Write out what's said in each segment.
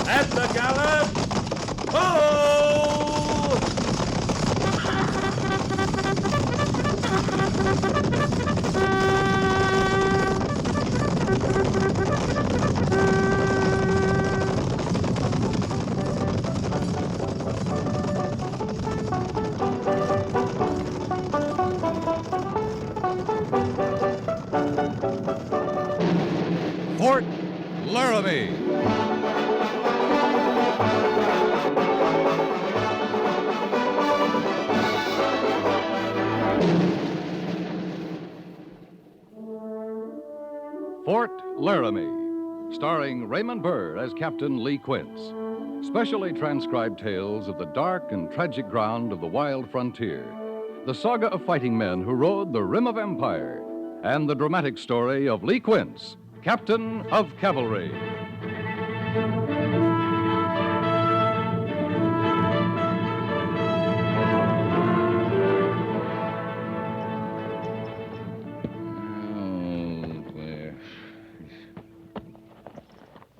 At the gallop! Ho! Fort Laramie. Fort Laramie, starring Raymond Burr as Captain Lee Quince. Specially transcribed tales of the dark and tragic ground of the wild frontier. The saga of fighting men who rode the rim of empire. And the dramatic story of Lee Quince, Captain of Cavalry.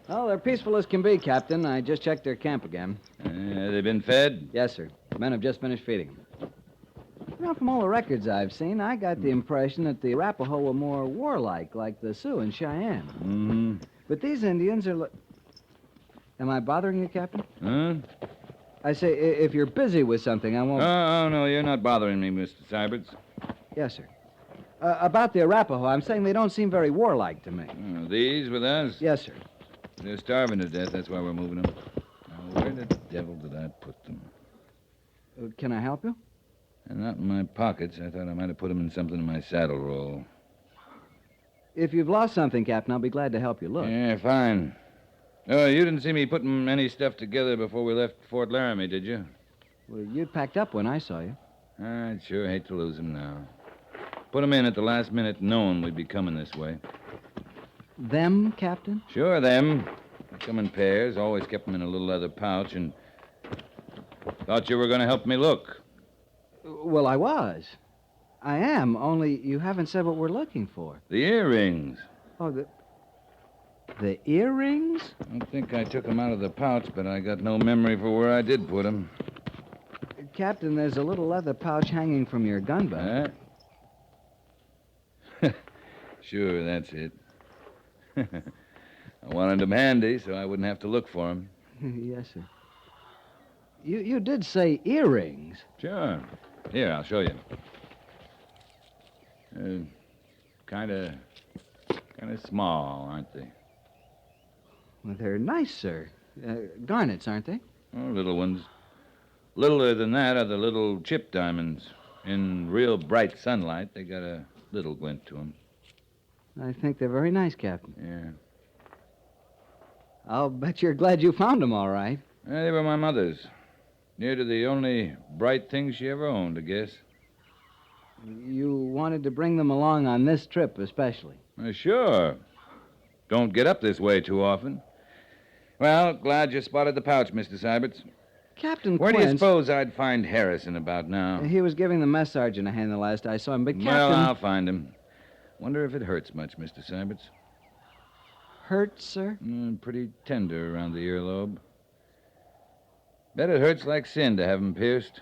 Well, they're peaceful as can be, Captain. I just checked their camp again. They been fed? Yes, sir. Men have just finished feeding them. Well, from all the records I've seen, I got the impression that the Arapaho were more warlike, like the Sioux and Cheyenne. Mm-hmm. But these Indians are... Am I bothering you, Captain? Huh? I say, if you're busy with something, I won't... Oh, no, you're not bothering me, Mr. Syberts. Yes, sir. About the Arapaho, I'm saying they don't seem very warlike to me. Oh, these with us? Yes, sir. They're starving to death. That's why we're moving them. Now, where the devil did I put them? Can I help you? They're not in my pockets. I thought I might have put them in something in my saddle roll. If you've lost something, Captain, I'll be glad to help you look. Yeah, fine. Oh, you didn't see me putting any stuff together before we left Fort Laramie, did you? Well, you'd packed up when I saw you. I'd sure hate to lose them now. Put them in at the last minute knowing we'd be coming this way. Them, Captain? Sure, them. They come in pairs. Always kept them in a little leather pouch and thought you were going to help me look. Well, I was. I am, only you haven't said what we're looking for. The earrings. Oh, the earrings? I think I took them out of the pouch, but I got no memory for where I did put them. Captain, there's a little leather pouch hanging from your gun belt. Sure, that's it. I wanted them handy so I wouldn't have to look for them. Yes, sir. You did say earrings. Sure. Here, I'll show you. Kind of small, aren't they? Well, they're nice, sir. Garnets, aren't they? Oh, little ones. Littler than that are the little chip diamonds. In real bright sunlight, they got a little glint to them. I think they're very nice, Captain. Yeah. I'll bet you're glad you found them all right. They were my mother's. Near to the only bright thing she ever owned, I guess. You wanted to bring them along on this trip, especially. Sure. Don't get up this way too often. Well, glad you spotted the pouch, Mr. Syberts. Captain Where Quince... do you suppose I'd find Harrison about now? He was giving the mess sergeant a hand the last I saw him, but Captain... Well, I'll find him. Wonder if it hurts much, Mr. Syberts. Hurts, sir? Pretty tender around the earlobe. Bet it hurts like sin to have him pierced.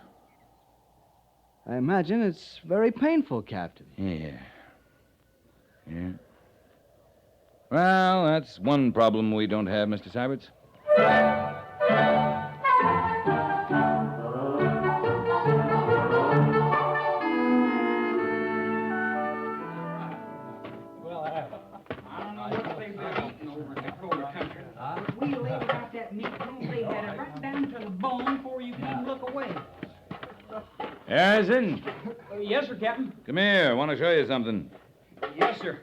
I imagine it's very painful, Captain. Yeah. Well, that's one problem we don't have, Mr. Syberts. Harrison? Yes, sir, Captain. Come here. I want to show you something. Yes, sir.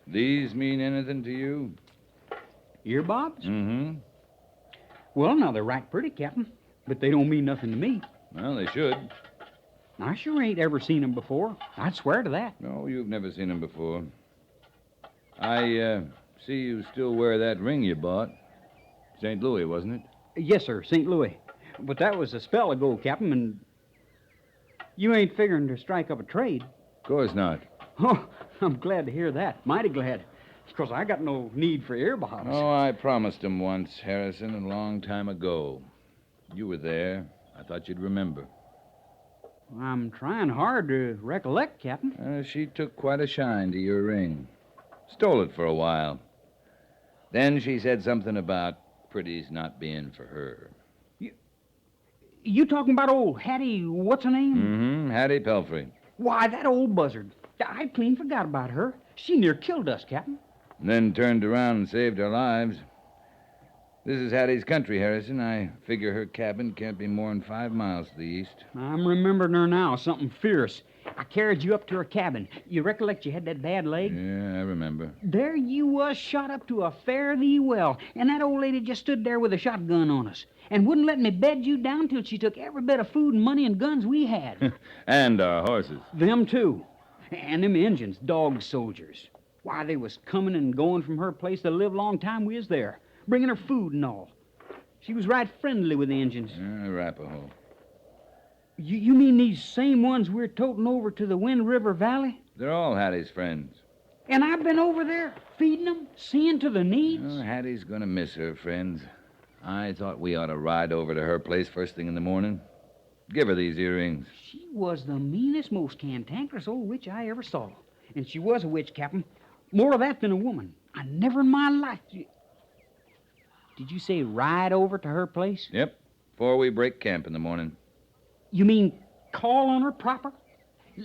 These mean anything to you? Earbobs? Mm-hmm. Well, now, they're right pretty, Captain, but they don't mean nothing to me. Well, they should. I sure ain't ever seen them before. I'd swear to that. No, you've never seen them before. I see you still wear that ring you bought. St. Louis, wasn't it? Yes, sir, St. Louis. But that was a spell ago, Captain, and you ain't figuring to strike up a trade. Of course not. Oh, I'm glad to hear that. Mighty glad. Because I got no need for air bottles. Oh, I promised him once, Harrison, a long time ago. You were there. I thought you'd remember. I'm trying hard to recollect, Captain. She took quite a shine to your ring. Stole it for a while. Then she said something about pretties not being for her. You talking about old Hattie, what's her name? Mm-hmm, Hattie Pelfrey. Why, that old buzzard. I clean forgot about her. She near killed us, Captain. And then turned around and saved our lives. This is Hattie's country, Harrison. I figure her cabin can't be more than 5 miles to the east. I'm remembering her now, something fierce. I carried you up to her cabin. You recollect you had that bad leg? Yeah, I remember. There you was, shot up to a fare-thee well, and that old lady just stood there with a shotgun on us and wouldn't let me bed you down till she took every bit of food and money and guns we had. And our horses. Them, too. And them Injuns, dog soldiers. Why, they was coming and going from her place the live long time we was there, bringing her food and all. She was right friendly with the Injuns. Arapaho. You mean these same ones we're toting over to the Wind River Valley? They're all Hattie's friends. And I've been over there feeding them, seeing to the needs? Oh, Hattie's gonna miss her friends. I thought we ought to ride over to her place first thing in the morning. Give her these earrings. She was the meanest, most cantankerous old witch I ever saw. And she was a witch, Captain. More of that than a woman. I never in my life... Did you say ride over to her place? Yep, before we break camp in the morning. You mean call on her proper?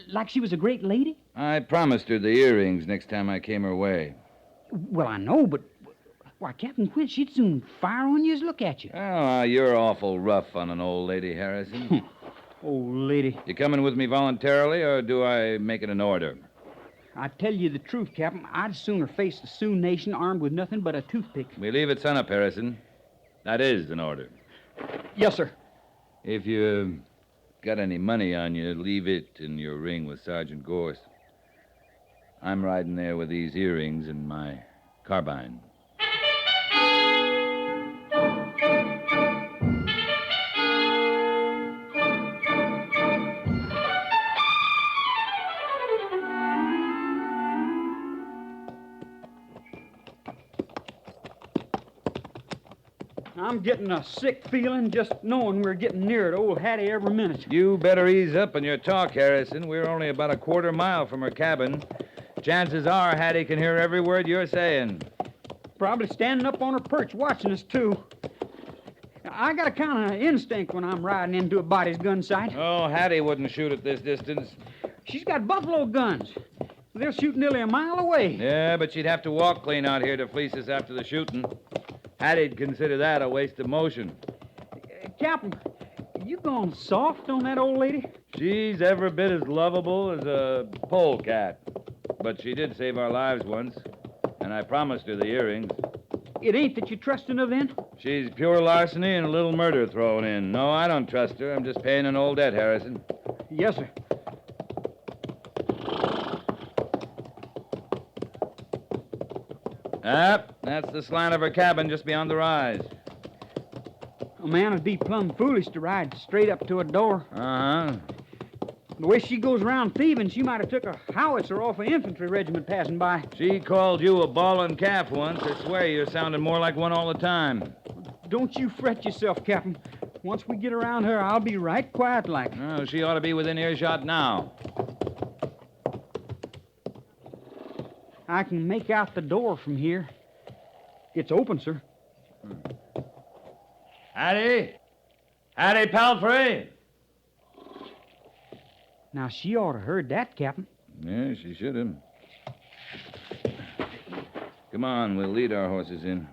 Like she was a great lady? I promised her the earrings next time I came her way. Well, I know, but... Why, Captain Quince, she'd soon fire on you as look at you. Oh, you're awful rough on an old lady, Harrison. Old lady. You coming with me voluntarily, or do I make it an order? I tell you the truth, Captain. I'd sooner face the Sioux Nation armed with nothing but a toothpick. We leave at sunup, Harrison. That is an order. Yes, sir. If you got any money on you, leave it in your ring with Sergeant Gorse. I'm riding there with these earrings and my carbine. I'm getting a sick feeling just knowing we're getting near to old Hattie every minute. You better ease up on your talk, Harrison. We're only about a quarter mile from her cabin. Chances are Hattie can hear every word you're saying. Probably standing up on her perch watching us, too. I got a kind of instinct when I'm riding into a body's gun sight. Oh, Hattie wouldn't shoot at this distance. She's got buffalo guns. They'll shoot nearly a mile away. Yeah, but she'd have to walk clean out here to fleece us after the shooting. Hattie'd consider that a waste of motion. Captain, you gone soft on that old lady? She's every bit as lovable as a polecat. But she did save our lives once, and I promised her the earrings. It ain't that you trusting her then? She's pure larceny and a little murder thrown in. No, I don't trust her. I'm just paying an old debt, Harrison. Yes, sir. That's the slant of her cabin just beyond the rise. A man would be plumb foolish to ride straight up to a door. Uh-huh. The way she goes around thieving, she might have took a howitzer off an infantry regiment passing by. She called you a bawling calf once. I swear you're sounding more like one all the time. Don't you fret yourself, Captain. Once we get around her, I'll be right quiet like. Oh, she ought to be within earshot now. I can make out the door from here. It's open, sir. Hattie? Hattie Pelfrey? Now, she ought to heard that, Captain. Yeah, she should have. Come on, we'll lead our horses in.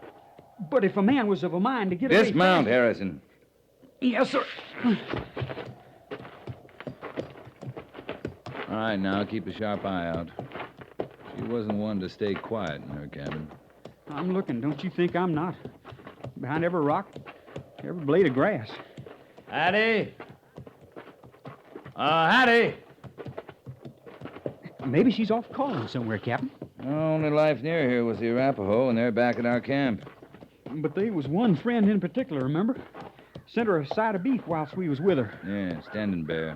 But if a man was of a mind to get away... Dismount, Harrison. Yes, sir. All right, now, keep a sharp eye out. She wasn't one to stay quiet in her cabin. I'm looking. Don't you think I'm not? Behind every rock, every blade of grass. Hattie? Hattie? Maybe she's off calling somewhere, Captain. The only life near here was the Arapaho, and they're back at our camp. But there was one friend in particular, remember? Sent her a side of beef whilst we was with her. Yeah, Standing Bear.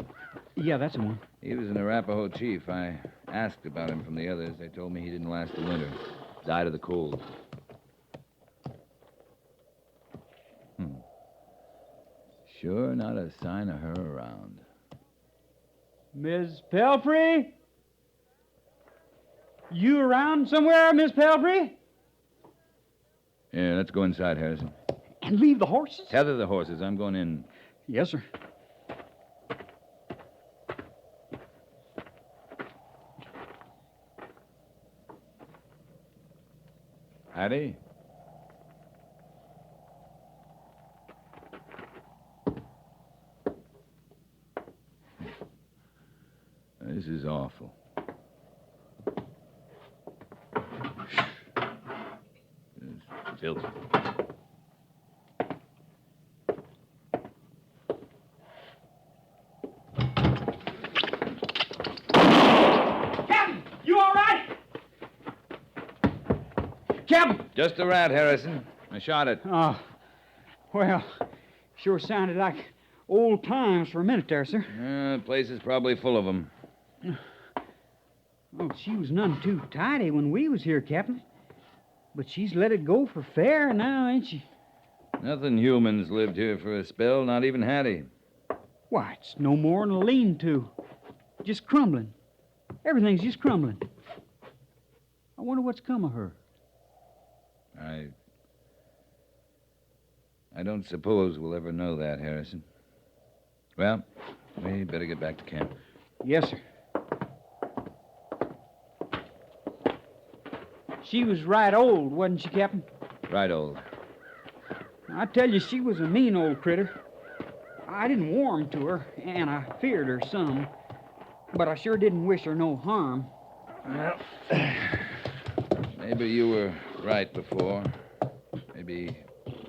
Yeah, that's the one. He was an Arapaho chief. I asked about him from the others. They told me he didn't last the winter. Died of the cold. Sure not a sign of her around. Miss Pelfrey? You around somewhere, Miss Pelfrey? Yeah, let's go inside, Harrison. And leave the horses? Tether the horses. I'm going in. Yes, sir. Hattie? This is awful. It's filthy. Captain, you all right? Captain! Just a rat, Harrison. I shot it. Oh, well, sure sounded like old times for a minute there, sir. The place is probably full of them. Oh, she was none too tidy when we was here, Captain. But she's let it go for fair now, ain't she? Nothing humans lived here for a spell, not even Hattie. Why, it's no more than a lean-to. Just crumbling. Everything's just crumbling. I wonder what's come of her. I don't suppose we'll ever know that, Harrison. Well, we better get back to camp. Yes, sir. She was right old, wasn't she, Captain? Right, old. I tell you, she was a mean old critter. I didn't warm to her, and I feared her some. But I sure didn't wish her no harm. Well, maybe you were right before. Maybe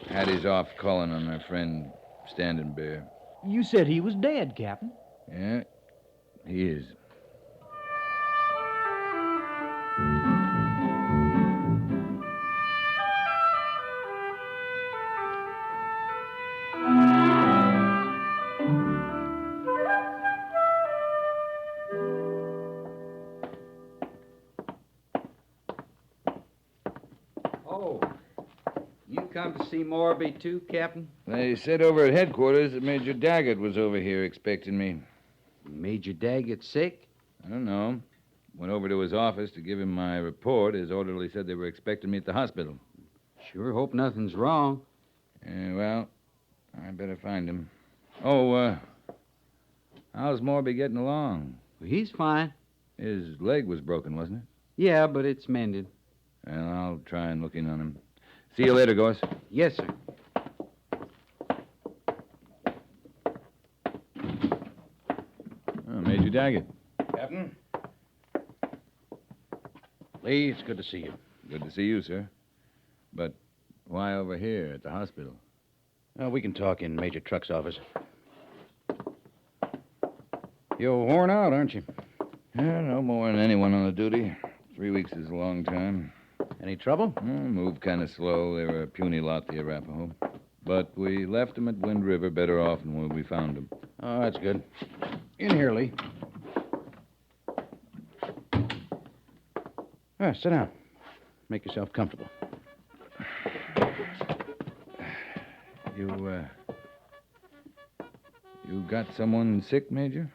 Hattie's off calling on her friend Standing Bear. You said he was dead, Captain. Yeah, he is. Oh, you come to see Morby too, Captain? They said over at headquarters that Major Daggett was over here expecting me. Major Daggett sick? I don't know. Went over to his office to give him my report. His orderly said they were expecting me at the hospital. Sure hope nothing's wrong. Yeah, well, I better find him. Oh, how's Morby getting along? He's fine. His leg was broken, wasn't it? Yeah, but it's mended. Well, I'll try and look in on him. See you later, Gorse. Yes, sir. Oh, Major Daggett. Captain? Lee, it's good to see you. Good to see you, sir. But why over here at the hospital? We can talk in Major Truck's office. You're worn out, aren't you? Yeah, no more than anyone on the duty. 3 weeks is a long time. Any trouble? Moved kind of slow. They were a puny lot, the Arapaho. But we left them at Wind River better off than when we found them. Oh, that's good. In here, Lee. Sit down. Make yourself comfortable. You got someone sick, Major?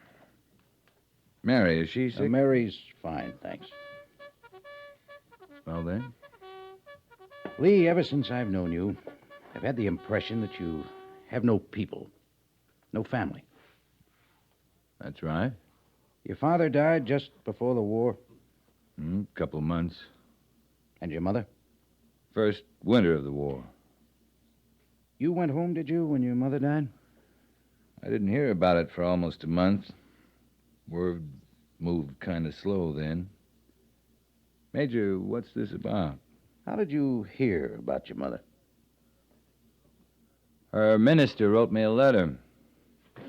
Mary, is she sick? Mary's fine, thanks. Well, then. Lee, ever since I've known you, I've had the impression that you have no people, no family. That's right. Your father died just before the war. Couple months. And your mother? First winter of the war. You went home, did you, when your mother died? I didn't hear about it for almost a month. Word moved kind of slow then. Major, what's this about? How did you hear about your mother? Her minister wrote me a letter.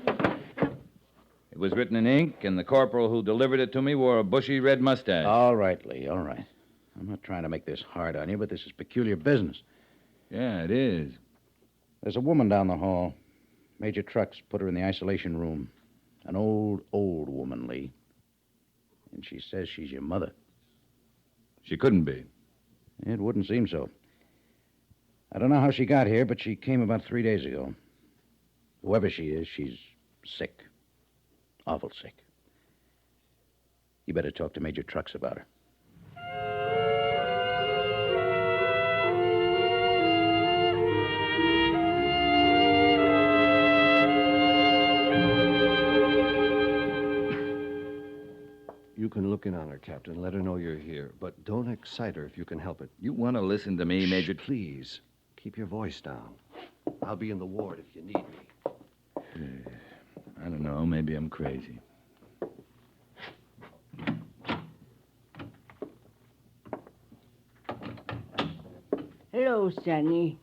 It was written in ink, and the corporal who delivered it to me wore a bushy red mustache. All right, Lee, all right. I'm not trying to make this hard on you, but this is peculiar business. Yeah, it is. There's a woman down the hall. Major Trucks put her in the isolation room. An old woman, Lee. And she says she's your mother. She couldn't be. It wouldn't seem so. I don't know how she got here, but she came about 3 days ago. Whoever she is, she's sick. Awful sick. You better talk to Major Trucks about her. You can look in on her, Captain. Let her know you're here. But don't excite her if you can help it. You want to listen to me, Major? Please. Keep your voice down. I'll be in the ward if you need me. I don't know. Maybe I'm crazy. Hello, Sonny.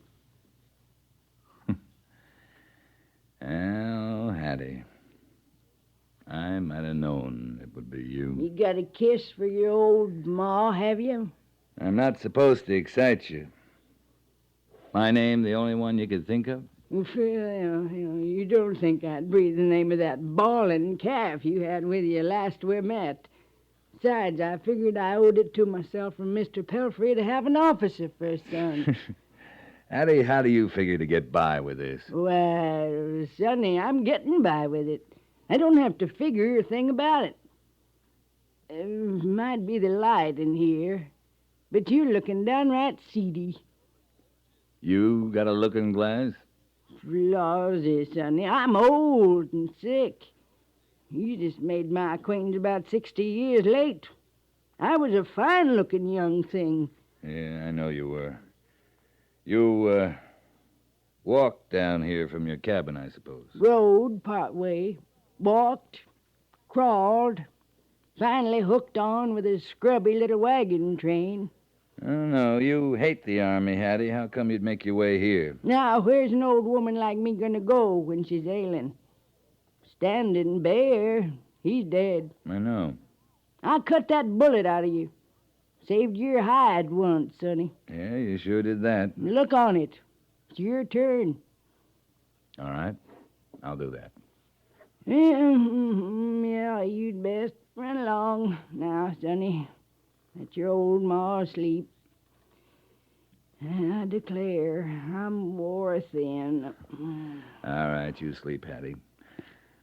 Well, Hattie, I might have known it would be you. You got a kiss for your old ma, have you? I'm not supposed to excite you. My name the only one you could think of? You don't think I'd breathe the name of that bawling calf you had with you last we met. Besides, I figured I owed it to myself from Mr. Pelfrey to have an officer for a son. Hattie, how do you figure to get by with this? Well, Sonny, I'm getting by with it. I don't have to figure a thing about it. Might be the light in here, but you're looking downright seedy. You got a looking glass? Lawsy, Sonny, I'm old and sick. You just made my acquaintance about 60 years late. I was a fine-looking young thing. Yeah, I know you were. You, walked down here from your cabin, I suppose. Rode part way, walked, crawled, finally hooked on with a scrubby little wagon train. Oh, no, you hate the Army, Hattie. How come you'd make your way here? Now, where's an old woman like me gonna go when she's ailing? Standing Bear, he's dead. I know. I cut that bullet out of you. Saved your hide once, Sonny. Yeah, you sure did that. Look on it. It's your turn. All right. I'll do that. Yeah, you'd best run along now, Sonny. Let your old ma sleep. I declare, I'm wore thin. All right, you sleep, Hattie.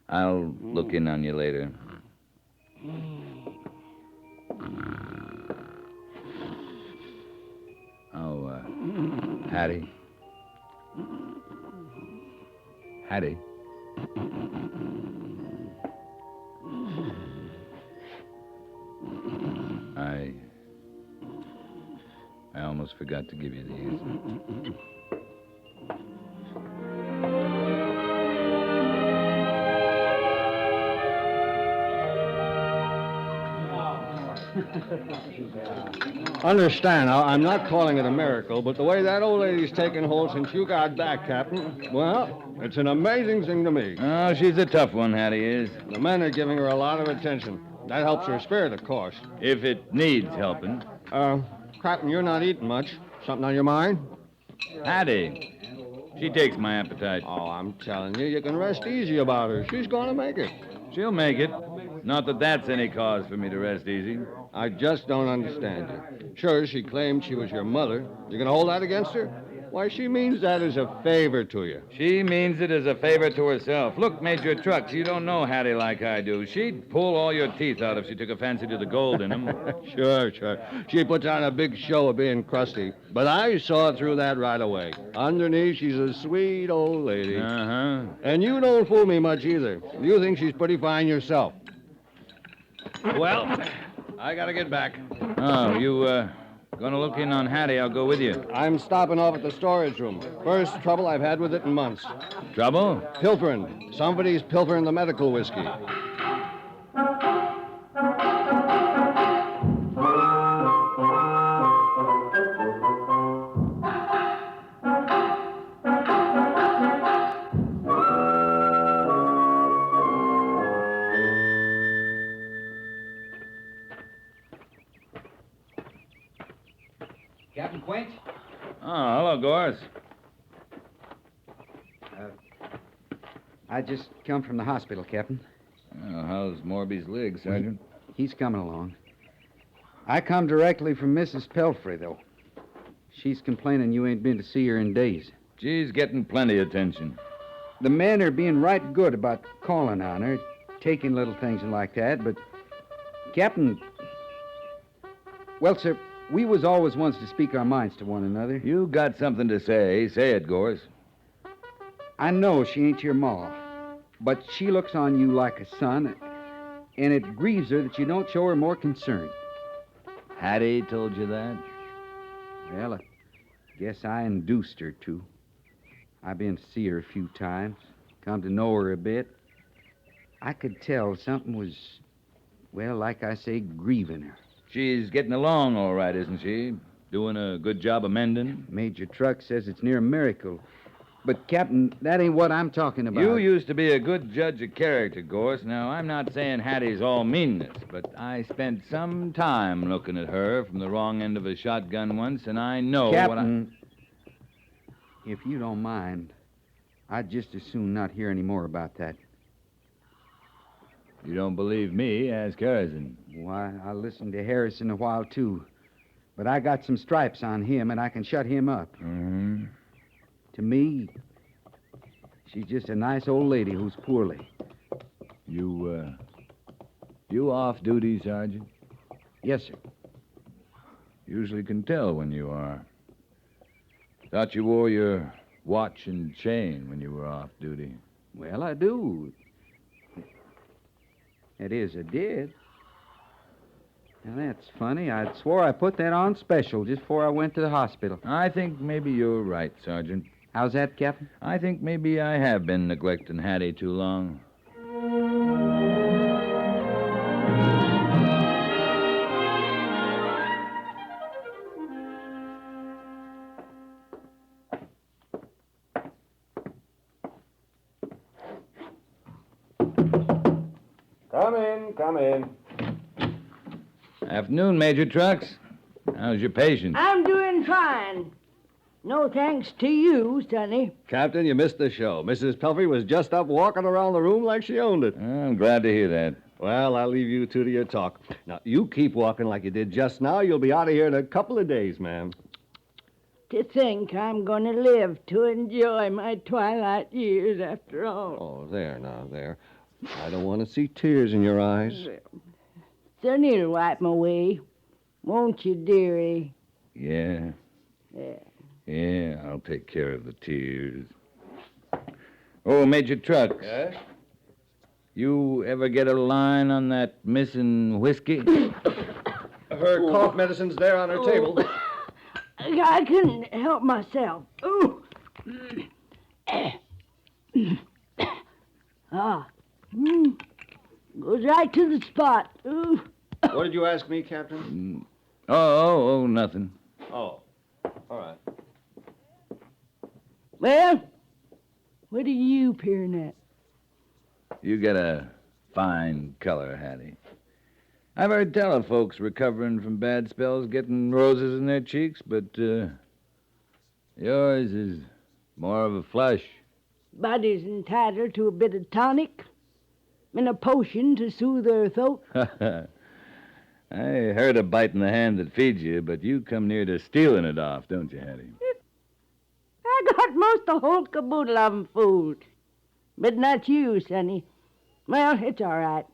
I'll look in on you later. Oh, Hattie? Hattie? I almost forgot to give you these. Understand, I'm not calling it a miracle, but the way that old lady's taken hold since you got back, Captain, well, it's an amazing thing to me. Oh, she's a tough one, Hattie is. The men are giving her a lot of attention. That helps her spirit, of course. If it needs helping. Captain, you're not eating much. Something on your mind? Hattie. She takes my appetite. Oh, I'm telling you, you can rest easy about her. She's going to make it. She'll make it. Not that that's any cause for me to rest easy. I just don't understand you. Sure, she claimed she was your mother. You gonna hold that against her? Why, she means that as a favor to you. She means it as a favor to herself. Look, Major Trucks, you don't know Hattie like I do. She'd pull all your teeth out if she took a fancy to the gold in them. Sure. She puts on a big show of being crusty. But I saw through that right away. Underneath, she's a sweet old lady. Uh-huh. And you don't fool me much either. You think she's pretty fine yourself. Well, I gotta get back. Oh, you, gonna look in on Hattie? I'll go with you. I'm stopping off at the storage room. First trouble I've had with it in months. Trouble? Pilfering. Somebody's pilfering the medical whiskey. Captain Quince? Oh, hello, Gorse. I just come from the hospital, Captain. Oh, how's Morby's leg, Sergeant? He's coming along. I come directly from Mrs. Pelfrey, though. She's complaining you ain't been to see her in days. She's getting plenty of attention. The men are being right good about calling on her, taking little things like that, but... Captain... Well, sir, we was always ones to speak our minds to one another. You got something to say. Say it, Gorse. I know she ain't your ma, but she looks on you like a son, and it grieves her that you don't show her more concern. Hattie told you that? Well, I guess I induced her to. I've been to see her a few times, come to know her a bit. I could tell something was, well, like I say, grieving her. She's getting along all right, isn't she? Doing a good job of mending? Major Truck says it's near a miracle. But, Captain, that ain't what I'm talking about. You used to be a good judge of character, Gorse. Now, I'm not saying Hattie's all meanness, but I spent some time looking at her from the wrong end of a shotgun once, and I know Captain, if you don't mind, I'd just as soon not hear any more about that. You don't believe me? Ask Harrison. Why, I listened to Harrison a while, too. But I got some stripes on him, and I can shut him up. Mm-hmm. To me, she's just a nice old lady who's poorly. You off duty, Sergeant? Yes, sir. Usually can tell when you are. Thought you wore your watch and chain when you were off duty. Well, I do. That is, I did. Now, that's funny. I swore I put that on special just before I went to the hospital. I think maybe you're right, Sergeant. How's that, Captain? I think maybe I have been neglecting Hattie too long. Come in. Afternoon, Major Trucks. How's your patient? I'm doing fine. No thanks to you, Sonny. Captain, you missed the show. Mrs. Pelfrey was just up walking around the room like she owned it. I'm glad to hear that. Well, I'll leave you two to your talk. Now, you keep walking like you did just now. You'll be out of here in a couple of days, ma'am. To think I'm going to live to enjoy my twilight years after all. Oh, there now, there. I don't want to see tears in your eyes. Sonny'll wipe 'em away. Won't you, dearie? Yeah. Yeah. Yeah, I'll take care of the tears. Oh, Major Trucks. Yes? You ever get a line on that missing whiskey? Her cough medicine's there on her table. I couldn't help myself. Ooh. Goes right to the spot. Ooh. What did you ask me, Captain? Oh, nothing. Oh, all right. Well, what are you peering at? You got a fine color, Hattie. I've heard tell of folks recovering from bad spells getting roses in their cheeks, but yours is more of a flush. Body's entitled to a bit of tonic and a potion to soothe her throat. I heard of biting the hand that feeds you, but you come near to stealing it off, don't you, Hattie? I got most the whole caboodle of 'em fooled. But not you, Sonny. Well, it's all right.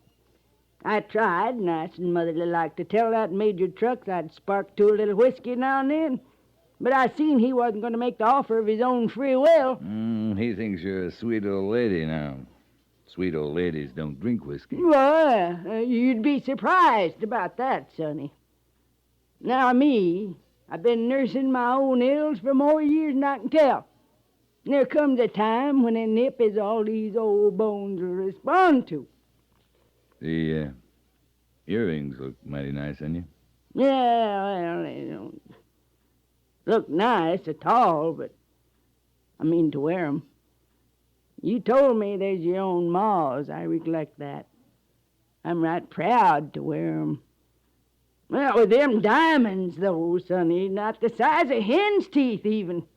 I tried, nice and motherly like, to tell that Major Trucks I'd spark to a little whiskey now and then. But I seen he wasn't going to make the offer of his own free will. He thinks you're a sweet old lady now. Sweet old ladies don't drink whiskey. Well, you'd be surprised about that, Sonny. Now, me, I've been nursing my own ills for more years than I can tell. There comes a time when a nip is all these old bones will respond to. The earrings look mighty nice on you. Yeah, well, they don't look nice at all, but I mean to wear 'em. You told me there's your own ma's. I recollect that. I'm right proud to wear 'em. Well, with them diamonds, though, Sonny, not the size of hen's teeth, even.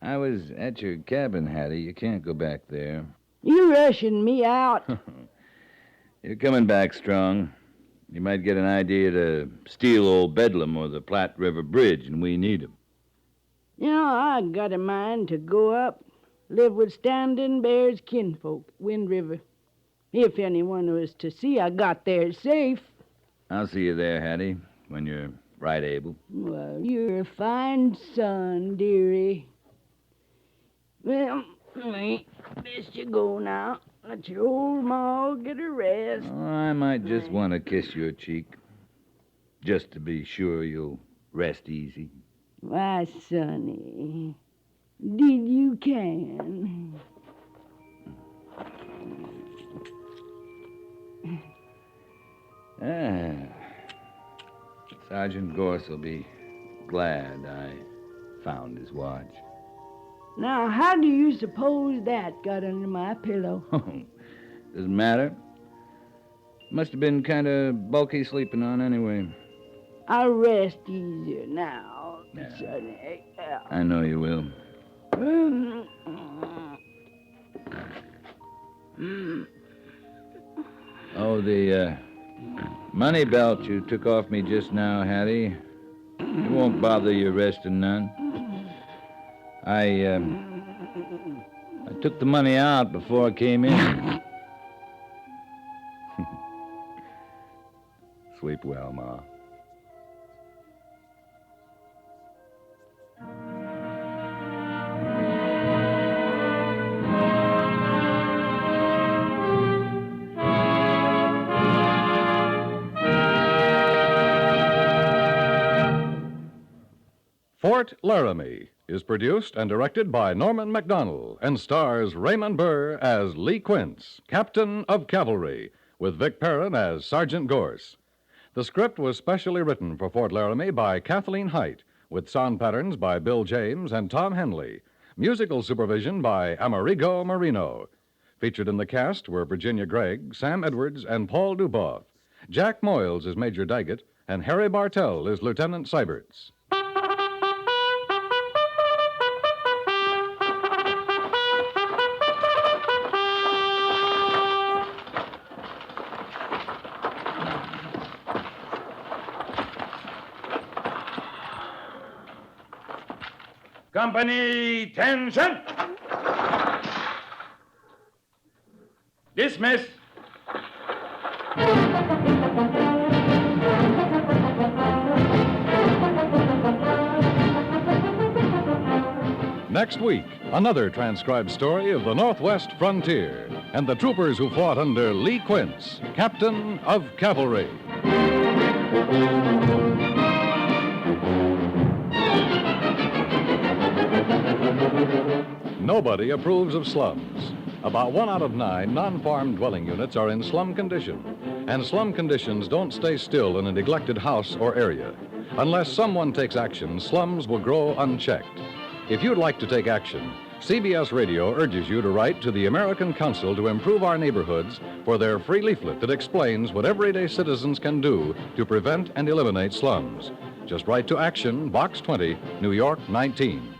I was at your cabin, Hattie. You can't go back there. You rushing me out. You're coming back strong. You might get an idea to steal old Bedlam or the Platte River Bridge, and we need 'em. You know, I got a mind to go up, live with Standing Bear's kinfolk, Wind River. If anyone was to see I got there safe. I'll see you there, Hattie, when you're right able. Well, you're a fine son, dearie. Well, best you go now. Let your old ma get a rest. Oh, I might just want to kiss your cheek, just to be sure you'll rest easy. Why, sonny, did you can. Sergeant Gorse will be glad I found his watch. Now, how do you suppose that got under my pillow? Doesn't matter. Must have been kind of bulky sleeping on anyway. I'll rest easier now, Yeah. sonny. I know you will. Oh, the money belt you took off me just now, Hattie. It won't bother you resting none. I took the money out before I came in. Sleep well, Ma. Fort Laramie is produced and directed by Norman MacDonald and stars Raymond Burr as Lee Quince, Captain of Cavalry, with Vic Perrin as Sergeant Gorse. The script was specially written for Fort Laramie by Kathleen Height, with sound patterns by Bill James and Tom Henley. Musical supervision by Amerigo Marino. Featured in the cast were Virginia Gregg, Sam Edwards, and Paul Duboff. Jack Moyles is Major Daggett, and Harry Bartell is Lieutenant Seiberts. Company, tension! Dismiss! Next week, another transcribed story of the Northwest frontier and the troopers who fought under Lee Quince, Captain of Cavalry. Nobody approves of slums. About 1 out of 9 non-farm dwelling units are in slum condition, and slum conditions don't stay still in a neglected house or area. Unless someone takes action, slums will grow unchecked. If you'd like to take action, CBS Radio urges you to write to the American Council to Improve Our Neighborhoods for their free leaflet that explains what everyday citizens can do to prevent and eliminate slums. Just write to Action, Box 20, New York 19.